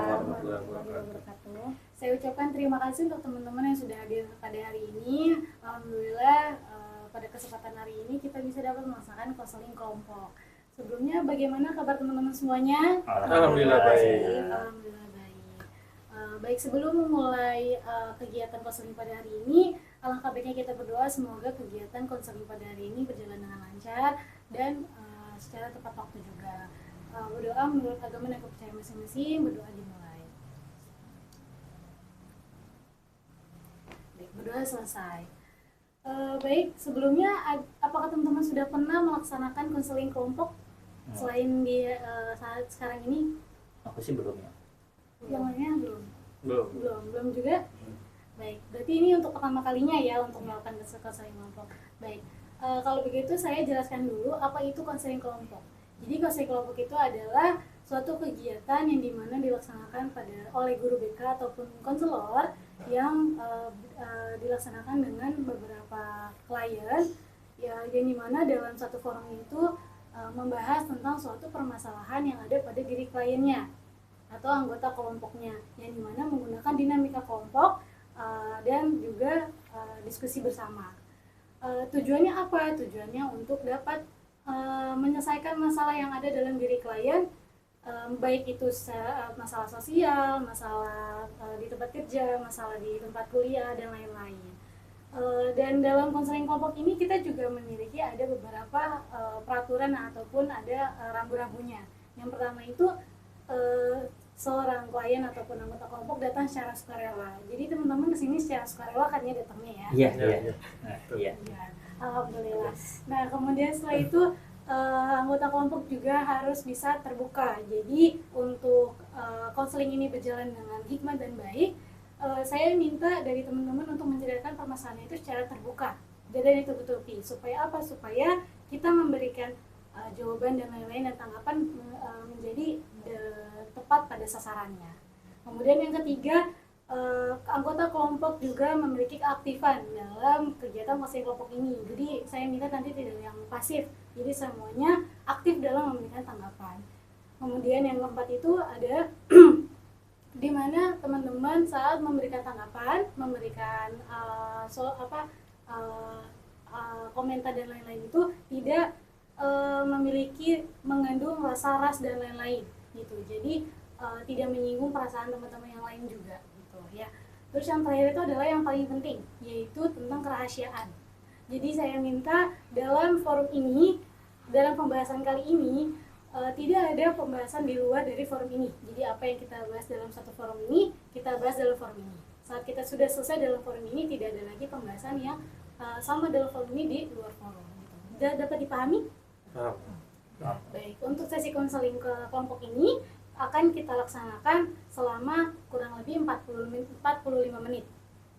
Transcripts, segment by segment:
warahmatullahi wabarakatuh. Saya ucapkan terima kasih untuk teman-teman yang sudah hadir pada hari ini. Alhamdulillah pada kesempatan hari ini kita bisa dapat melaksanakan konseling kelompok. Sebelumnya bagaimana kabar teman-teman semuanya? Alhamdulillah baik. Alhamdulillah baik. Baik, sebelum memulai kegiatan konseling pada hari ini, alangkah baiknya kita berdoa semoga kegiatan konseling pada hari ini berjalan dengan lancar dan secara tepat waktu juga. Berdoa menurut agama dan kepercayaan masing-masing. Berdoa dimulai. Baik, berdoa selesai. Baik, sebelumnya apakah teman-teman sudah pernah melaksanakan konseling kelompok selain di saat sekarang ini? Aku sih belum ya. Yang lainnya belum juga. Baik, berarti ini untuk pertama kalinya ya untuk melakukan konseling kelompok. Baik, kalau begitu saya jelaskan dulu apa itu konseling kelompok. Jadi konseling kelompok itu adalah suatu kegiatan yang dimana dilaksanakan oleh guru BK ataupun konselor yang dilaksanakan dengan beberapa klien ya, yang dimana dalam satu forum itu membahas tentang suatu permasalahan yang ada pada diri kliennya atau anggota kelompoknya, yang dimana menggunakan dinamika kelompok dan juga diskusi bersama. Tujuannya apa? Tujuannya untuk dapat menyelesaikan masalah yang ada dalam diri klien, baik itu masalah sosial, masalah di tempat kerja, masalah di tempat kuliah, dan lain-lain. Dan dalam konseling kelompok ini kita juga memiliki ada beberapa peraturan ataupun ada rambu-rambunya. Yang pertama itu seorang klien ataupun anggota kelompok datang secara sukarela. Jadi teman-teman kesini secara sukarela kan ya datangnya ya? Iya. Alhamdulillah. Nah kemudian setelah itu anggota kelompok juga harus bisa terbuka. Jadi untuk konseling ini berjalan dengan hikmat dan baik, saya minta dari teman-teman untuk menceritakan permasalahan itu secara terbuka dan itu betul-betul. Supaya apa? Supaya kita memberikan jawaban dan lain-lain dan tanggapan menjadi tepat pada sasarannya. Kemudian yang ketiga, anggota kelompok juga memiliki keaktifan dalam kegiatan konseling kelompok ini. Jadi saya minta nanti tidak yang pasif, jadi semuanya aktif dalam memberikan tanggapan. Kemudian yang keempat itu ada di mana teman-teman saat memberikan tanggapan, memberikan komentar dan lain-lain itu tidak memiliki mengandung rasa ras dan lain-lain gitu. Jadi tidak menyinggung perasaan teman-teman yang lain juga gitu ya. Terus yang terakhir itu adalah yang paling penting, yaitu tentang kerahasiaan. Jadi saya minta dalam forum ini, dalam pembahasan kali ini tidak ada pembahasan di luar dari forum ini. Jadi apa yang kita bahas dalam satu forum ini, kita bahas dalam forum ini. Saat kita sudah selesai dalam forum ini, tidak ada lagi pembahasan yang sama dalam forum ini di luar forum gitu. Dapat dipahami? Baik, untuk sesi konseling ke kelompok ini akan kita laksanakan selama kurang lebih 45 menit.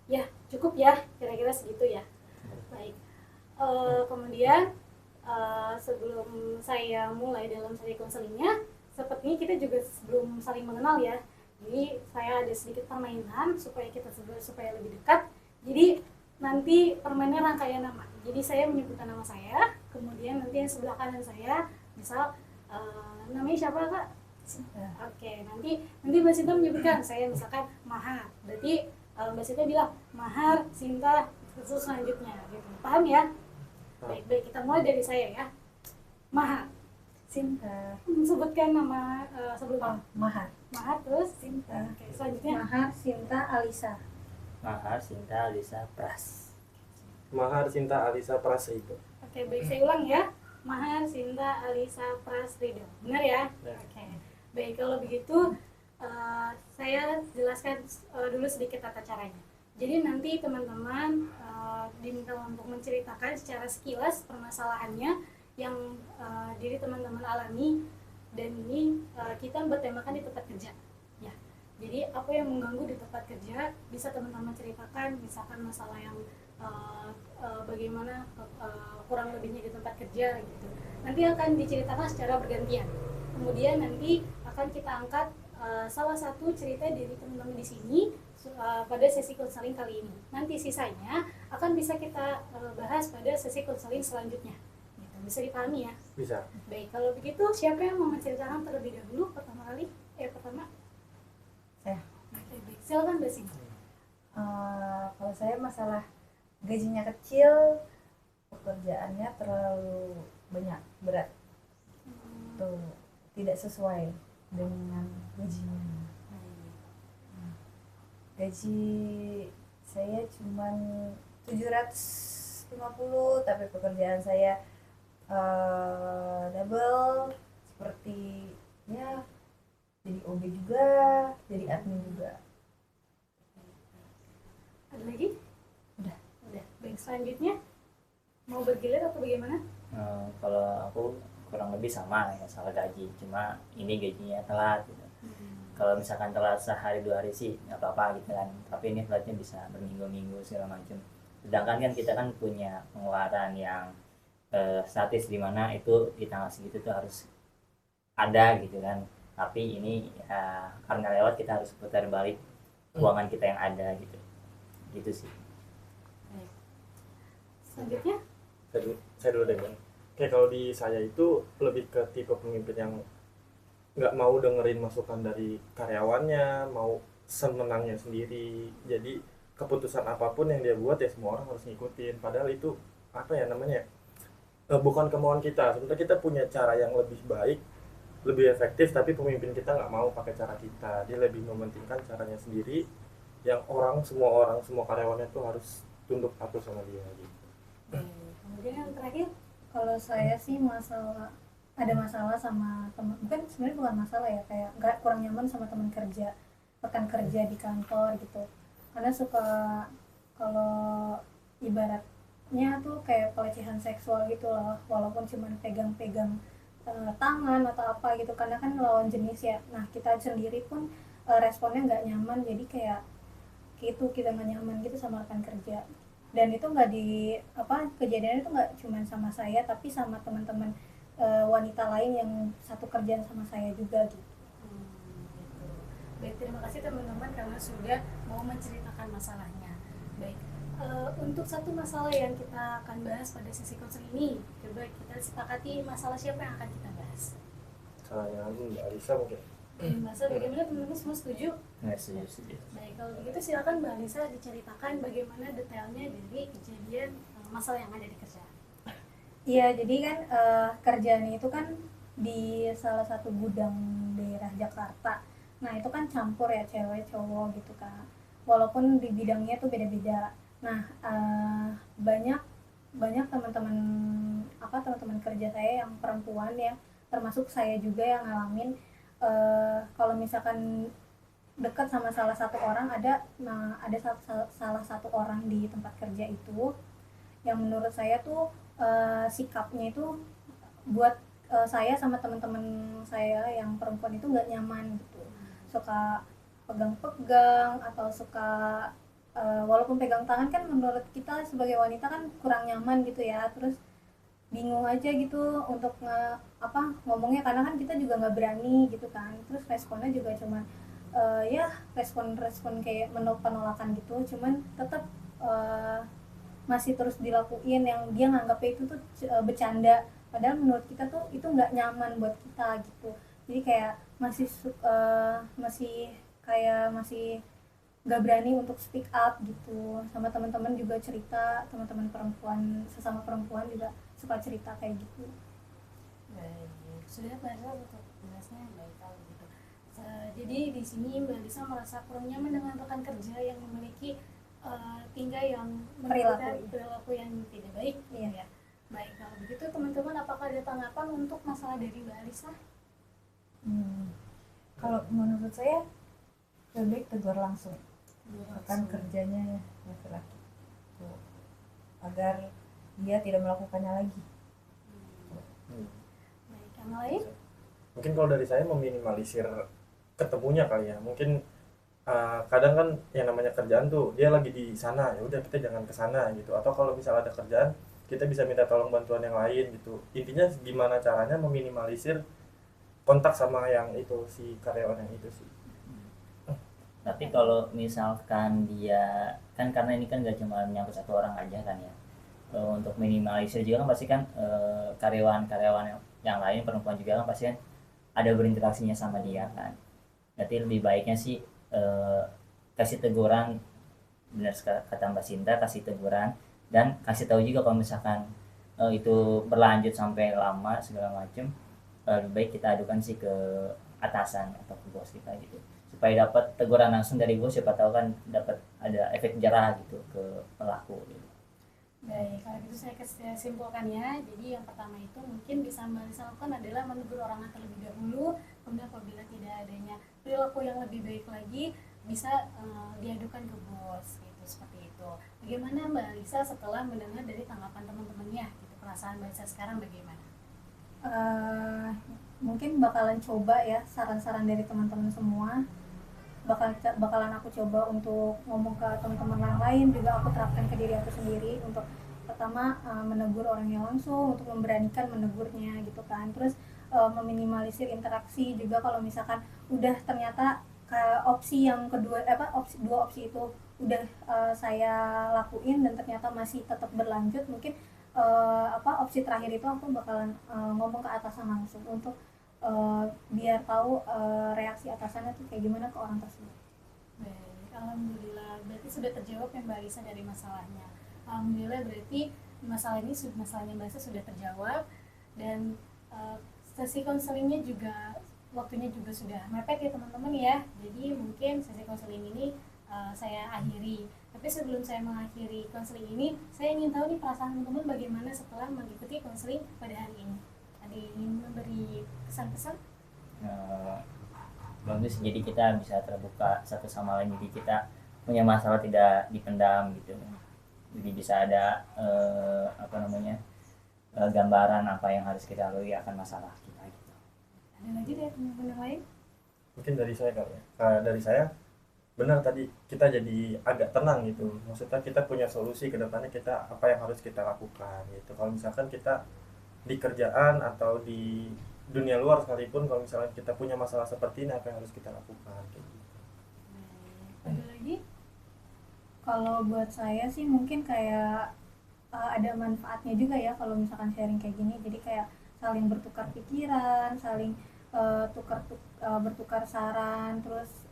Ya, cukup ya, kira-kira segitu ya. Baik. Kemudian sebelum saya mulai dalam sesi konselingnya, sepertinya kita juga sebelum saling mengenal ya. Jadi saya ada sedikit permainan supaya lebih dekat. Jadi nanti permainnya rangkaian nama. Jadi saya menyebutkan nama saya, kemudian nanti yang sebelah kanan saya, misal namanya siapa Kak? Oke, nanti Mbak Sinta menyebutkan, saya misalkan Mahar. Berarti Mbak Sinta bilang Mahar, Sinta, terus selanjutnya gitu. Paham ya? Baik, kita mulai dari saya ya. Mahar, Sinta. Sebutkan nama sebelumnya. Mahar Terus Sinta. Oke, selanjutnya Mahar Sinta Alisa. Mahar Sinta Alisa Pras. Mahar Sinta Alisa Pras itu. Oke, baik, saya ulang ya. Mahar Sinta Alisa Pras Ridho. Benar ya? Oke. Baik, kalau begitu saya jelaskan dulu sedikit tata caranya. Jadi nanti teman-teman diminta untuk menceritakan secara sekilas permasalahannya yang diri teman-teman alami, dan ini kita bertemakan di tempat kerja. Ya. Jadi apa yang mengganggu di tempat kerja bisa teman-teman ceritakan, misalkan masalah yang bagaimana kurang lebihnya di tempat kerja gitu. Nanti akan diceritakan secara bergantian. Kemudian nanti akan kita angkat salah satu cerita dari teman-teman di sini pada sesi konseling kali ini. Nanti sisanya akan bisa kita bahas pada sesi konseling selanjutnya. Gitu. Bisa dipahami ya? Bisa. Baik, kalau begitu siapa yang mau menceritakan terlebih dahulu pertama? Silakan Mbak Sinta. Kalau saya masalah gajinya kecil, pekerjaannya terlalu banyak, berat, tuh tidak sesuai dengan gajinya. Gaji saya cuma 750, tapi pekerjaan saya double, seperti ya jadi OB juga, jadi admin juga. Ada lagi? Udah. Baik, selanjutnya mau bergilir atau bagaimana? Kalau aku kurang lebih sama ya soal gaji, cuma ini gajinya telat gitu. Kalau misalkan telat sehari 2 hari sih nggak apa-apa gitu kan, tapi ini telatnya bisa berminggu-minggu segala macam. Sedangkan kan kita kan punya pengeluaran yang statis, di mana itu di tanggal segitu tuh harus ada gitu kan, tapi ini ya, karena lewat kita harus putar balik keuangan kita yang ada gitu sih. Selanjutnya Saya dulu deh, Bang. Kayak kalau di saya itu lebih ke tipe pemimpin yang nggak mau dengerin masukan dari karyawannya, mau semenangnya sendiri. Jadi keputusan apapun yang dia buat ya semua orang harus ngikutin. Padahal itu apa ya namanya? Bukan kemauan kita. Sebenarnya kita punya cara yang lebih baik, lebih efektif, tapi pemimpin kita nggak mau pakai cara kita. Dia lebih mementingkan caranya sendiri. Yang semua karyawannya tuh harus tunduk patuh sama dia gitu. kemudian yang terakhir, Kalau saya sih ada masalah sama teman, bukan sebenarnya bukan masalah ya, kayak nggak kurang nyaman sama teman kerja, rekan kerja di kantor gitu. Karena suka, kalau ibaratnya tuh kayak pelecehan seksual gitu loh, walaupun cuma pegang-pegang tangan atau apa gitu, karena kan lawan jenis ya. Nah kita sendiri pun responnya nggak nyaman, jadi kayak gitu, kita nggak nyaman gitu sama rekan kerja. Dan itu nggak kejadiannya itu nggak cuma sama saya, tapi sama teman-teman wanita lain yang satu kerjaan sama saya juga gitu. gitu. Baik, terima kasih teman-teman karena sudah mau menceritakan masalahnya. Baik, untuk satu masalah yang kita akan bahas pada sesi konseling ini, coba kita sepakati masalah siapa yang akan kita bahas. Salahnya Mbak Alisa mungkin. Masa bagaimana teman-teman semua setuju? Nggak setuju. Baik, kalau begitu silakan Mbak Alisa diceritakan bagaimana detailnya dari kejadian masalah yang ada di kerjaan. Iya, jadi kan kerjaannya itu kan di salah satu gudang daerah Jakarta. Nah itu kan campur ya, cewek cowok gitu kan, walaupun di bidangnya tuh beda-beda. Nah banyak teman-teman teman-teman kerja saya yang perempuan, ya termasuk saya juga, yang ngalamin kalau misalkan dekat sama salah satu orang, ada salah satu orang di tempat kerja itu yang menurut saya tuh sikapnya itu buat saya sama teman-teman saya yang perempuan itu nggak nyaman gitu. Suka pegang-pegang atau suka walaupun pegang tangan kan menurut kita sebagai wanita kan kurang nyaman gitu ya, terus bingung aja gitu untuk ngomongnya, karena kan kita juga nggak berani gitu kan. Terus responnya juga cuman ya respon kayak penolakan gitu, cuman tetap masih terus dilakuin, yang dia nganggapnya itu tuh bercanda, padahal menurut kita tuh itu nggak nyaman buat kita gitu. Jadi kayak masih nggak berani untuk speak up gitu. Sama teman-teman juga cerita, teman-teman perempuan, sesama perempuan juga suka cerita kayak gitu. Baik, sudah bahasa untuk jelasnya. Baik, kalau gitu. Jadi di sini Mbak Lisa merasa kurang nyaman dengan rekan kerja yang memiliki tingkah yang perilaku yang tidak baik. Iya. Ya. Baik, kalau begitu teman-teman, apakah ada tanggapan untuk masalah dari Mbak Lisa? Kalau menurut saya lebih baik tegur langsung rekan kerjanya laki-laki tuh, agar dia tidak melakukannya lagi. Baik, yang lain? Mungkin kalau dari saya meminimalisir ketemunya kali ya. Mungkin kadang kan yang namanya kerjaan tuh dia lagi di sana, ya udah kita jangan ke sana gitu. Atau kalau misalnya ada kerjaan, kita bisa minta tolong bantuan yang lain gitu. Intinya gimana caranya meminimalisir kontak sama yang itu, si karyawan yang itu sih. Tapi kalau misalkan dia kan, karena ini kan gak cuma menyangkut satu orang aja kan ya, untuk minimalisir juga kan pasti kan karyawan-karyawan yang lain, perempuan juga kan pasti kan ada berinteraksinya sama dia kan. Berarti lebih baiknya sih kasih teguran, benar kata Mbak Sinta, kasih teguran dan kasih tahu juga kalau misalkan itu berlanjut sampai lama segala macam, lebih baik kita adukan sih ke atasan atau ke bos kita gitu, supaya dapat teguran langsung dari bos, siapa tahu kan dapat ada efek jerah gitu ke pelaku gitu. Baik, kalau gitu saya simpulkan ya. Jadi yang pertama itu mungkin bisa Mbak Lisa lakukan adalah menegur orang terlebih dahulu. Kemudian apabila tidak adanya perilaku yang lebih baik lagi, bisa diadukan ke bos gitu, seperti itu. Bagaimana Mbak Lisa setelah mendengar dari tanggapan teman-temannya gitu, perasaan Mbak Lisa sekarang bagaimana? Mungkin bakalan coba ya saran-saran dari teman-teman semua, bakalan aku coba untuk ngomong ke teman-teman yang lain, juga aku terapkan ke diri aku sendiri. Untuk pertama menegur orangnya langsung, untuk memberanikan menegurnya gitu kan. Terus meminimalisir interaksi juga kalau misalkan udah ternyata opsi yang kedua dua opsi itu udah saya lakuin dan ternyata masih tetap berlanjut, mungkin opsi terakhir itu aku bakalan ngomong ke atasan langsung untuk biar tahu reaksi atasannya tuh kayak gimana ke orang tersebut. Baik, alhamdulillah berarti sudah terjawab ya Mbak Lisa dari masalahnya. Alhamdulillah berarti masalahnya Mbak Lisa sudah terjawab, dan sesi konselingnya juga waktunya juga sudah mepet ya teman-teman ya. Jadi mungkin sesi konseling ini saya akhiri. Tapi sebelum saya mengakhiri konseling ini, saya ingin tahu nih perasaan teman-teman bagaimana setelah mengikuti konseling pada hari ini. Ada yang ingin memberi kesan-kesan? Bagus, jadi kita bisa terbuka satu sama lain, jadi kita punya masalah tidak dipendam gitu, jadi bisa ada gambaran apa yang harus kita lalui akan masalah kita gitu. Ada lagi dari teman-teman yang lain? Mungkin dari saya kali ya. Dari saya benar tadi, kita jadi agak tenang gitu, maksudnya kita punya solusi ke depannya, kita apa yang harus kita lakukan gitu. Kalau misalkan kita di kerjaan atau di dunia luar sekalipun, kalau misalnya kita punya masalah seperti ini, apa yang harus kita lakukan kayak gitu. Ada lagi? Kalau buat saya sih mungkin kayak ada manfaatnya juga ya kalau misalkan sharing kayak gini. Jadi kayak saling bertukar pikiran, saling bertukar saran, terus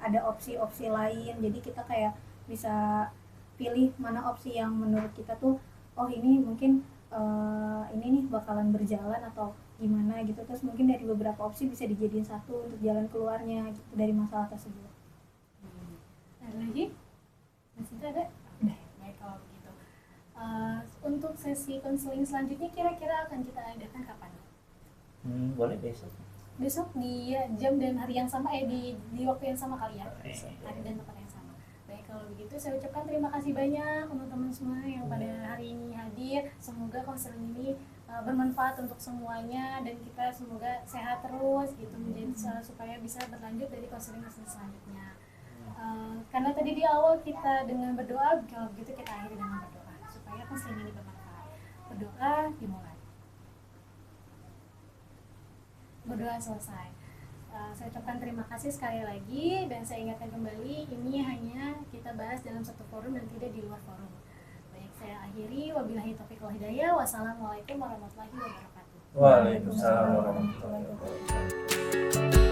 ada opsi-opsi lain. Jadi kita kayak bisa pilih mana opsi yang menurut kita tuh ini mungkin ini nih bakalan berjalan atau gimana gitu. Terus mungkin dari beberapa opsi bisa dijadiin satu untuk jalan keluarnya gitu dari masalah tersebut. Ada lagi? Masih ada? Udah, baik kalau begitu. Untuk sesi konseling selanjutnya kira-kira akan kita adakan kapan? Boleh besok. Besok di jam dan hari yang sama, di waktu yang sama kali ya, hari dan tempat yang sama. Baik kalau begitu, saya ucapkan terima kasih banyak teman-teman semua yang pada hari ini hadir. Semoga konseling ini bermanfaat untuk semuanya, dan kita semoga sehat terus gitu, menjadi supaya bisa berlanjut dari konseling selanjutnya. Karena tadi di awal kita dengan berdoa, kalau begitu kita akhiri dengan berdoa supaya konseling ini bermanfaat. Berdoa dimulai. Berdoa selesai. Saya ucapkan terima kasih sekali lagi, dan saya ingatkan kembali, ini hanya kita bahas dalam satu forum dan tidak di luar forum. Baik, saya akhiri. Wabillahi taufiq wal hidayah. Wassalamualaikum warahmatullahi wabarakatuh. Waalaikumsalam warahmatullahi wabarakatuh.